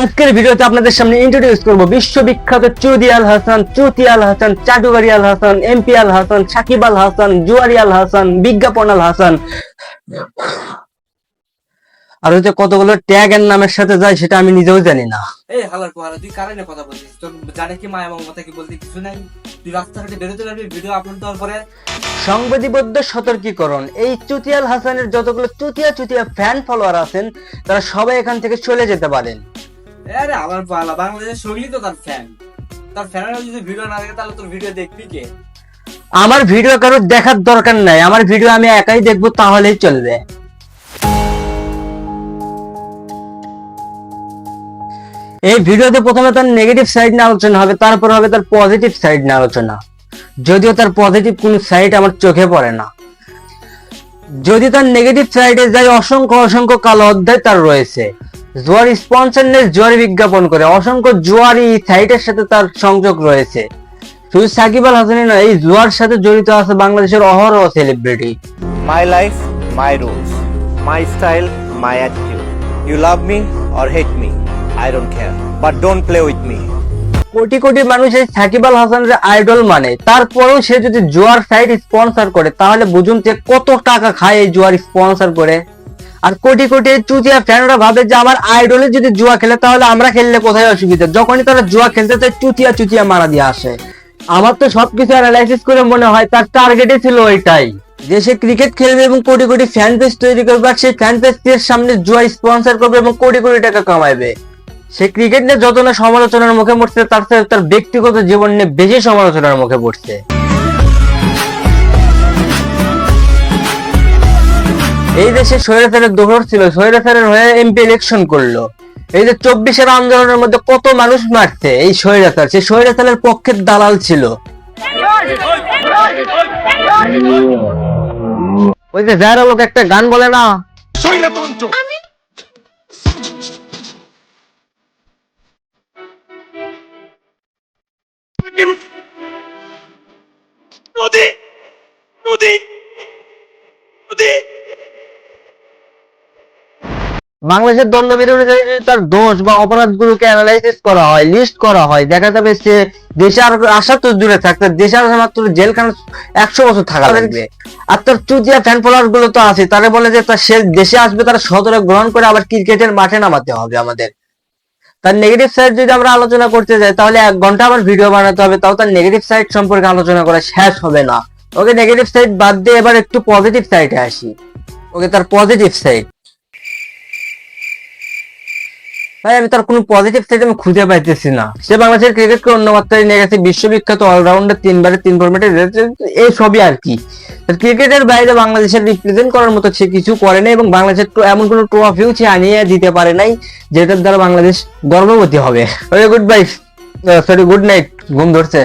আজকের ভিডিওতে আপনাদের সামনে ইন্ট্রোডিউস করব বিশ্ববিখ্যাত চুদি আল হাসান, চুতি আল হাসান, চাটুকারি আল হাসান, এমপি আল হাসান, সাকিব আল হাসান, জুয়ারি আল হাসান, বিজ্ঞাপন আল হাসান। আর হচ্ছে কতগুলো ট্যাগ এর নামের সাথে যায় সেটা আমি নিজেও জানি না। এই হালার কোহালা, তুই কারে নিয়ে কথা বলছিস? তোর জানে কি মায়া মমতা কি বলতে কিছু নাই? তুই রাস্তাঘাটে বেরোতে পারবি ভিডিও আপলোড দেওয়ার পরে? সংবাদিবদ্ধ সতর্কীকরণ, এই চুতি আল হাসানের যতগুলো চুতিয়া ফ্যান ফলোয়ার আছেন তারা সবাই এখান থেকে চলে যেতে পারেন। আরে আমার পালা, বাংলাদেশের সগলি তো তার ফ্যান। তার ফ্যানেরা যদি ভিডিও না দেখে তাহলে তোর ভিডিও দেখবি কে? আমার ভিডিও কারোর দেখার দরকার নাই, আমার ভিডিও আমি একাই দেখবো তাহলেই চলবে। এই ভিডিওতে প্রথমে তার নেগেটিভ সাইড নিয়ে আলোচনা হবে, তারপর হবে তার পজিটিভ সাইড নিয়ে আলোচনা। যদিও তার পজিটিভ কোন সাইড আমার চোখে পড়ে না। যদি তার নেগেটিভ সাইডে যাই, অসংখ্য কালো অধ্যায় তার রয়েছে। জুয়ারি স্পন্সর নিয়ে জুয়ারি বিজ্ঞাপন করে, অসংখ্য জুয়ারি সাইটের সাথে তার সংযোগ রয়েছে। শুধু সাকিব আল হাসানই নয়, এই জুয়ার সাথে জড়িত আছে বাংলাদেশের অহরহ celebrity. My life, my rules. My style, my attitude. You love me or hate me, I don't care. But don't play with me. Crore crore মানুষ এই সাকিব আল হাসানের আইডল মানে, তারপরেও সে যদি জুয়ার সাইট স্পন্সর করে তাহলে বুঝুন যে কত টাকা খায় এই জুয়ার স্পন্সর করে। আর কোটি কোটি চুতিয়া ফ্যানরা ভাবে যে আমার আইডলে যদি জুয়া খেলে তাহলে আমরা খেললে কোথায় অসুবিধা। যখনই তারা জুয়া খেলতে চায় চুতিয়া মারা দিয়ে আসে। আমার তো সবকিছু অ্যানালাইসিস করে মনে হয় তার টার্গেটই ছিল ওইটাই, যে সে ক্রিকেট খেলবে এবং কোটি কোটি ফ্যান পেজ তৈরি করবে, আর সেই ফ্যান পেজের সামনে জুয়া স্পন্সর করবে এবং কোটি কোটি টাকা কামাইবে। সে ক্রিকেট নিয়ে যত না সমালোচনার মুখে পড়ছে, তার সাথে তার ব্যক্তিগত জীবন নিয়ে বেশি সমালোচনার মুখে পড়ছে। এই দেশে স্বৈরাচারের দোহর ছিল, স্বৈরাচারের হয়ে এমপি ইলেকশন করলো। এই যে 24-এর আন্দোলনের মধ্যে কত মানুষ মারছে এই স্বৈরাচার, সে স্বৈরাচারের পক্ষের দালাল ছিল। ওই যে যারা লোক একটা গান বলে না, বাংলাদেশের দণ্ডবিধি তার দোষ বা অপরাধগুলোকে অ্যানালাইসিস করা হয়, লিস্ট করা হয়, দেখা যাবে সে দেশে আর আসা তো দূরে থাকতে, দেশে আর মাত্র জেলখানা 100 বছর থাকা লাগবে। আর তার চুতিয়া ফ্যান ফলোয়ার গুলো তো আছে, তারা বলে যে তার সে দেশে আসবে, তারা সদরে গ্রহণ করে আবার ক্রিকেটের মাঠে নামাতে হবে আমাদের। তার নেগেটিভ সাইড যদি আমরা আলোচনা করতে যাই তাহলে 1 ঘন্টা আমার ভিডিও বানাতে হবে, তাও তার নেগেটিভ সাইড সম্পর্কে আলোচনা করা শেষ হবে না। ওকে নেগেটিভ সাইড বাদ দিয়ে এবার একটু পজিটিভ সাইডে আসি। ওকে তার পজিটিভ সাইড, ভাই আমি তার কোনো পজিটিভ সাইড আমি খুঁজে পাইতেছি না। সে বাংলাদেশের ক্রিকেটকে অন্য মাত্রায় নিয়ে গেছে, বিশ্ববিখ্যাত অলরাউন্ডার, 3বারে 3 ফরম্যাটে, এই সবই আর কি। ক্রিকেটের বাইরে বাংলাদেশের রিপ্রেজেন্ট করার মতো সে কিছু করে নাই, এবং বাংলাদেশের এমন কোনো ট্রফিও সে আনিয়ে দিতে পারে নাই যেটার দ্বারা বাংলাদেশ গর্ববতী হবে। Okay good bye, sorry good night, ঘুম ধরছে।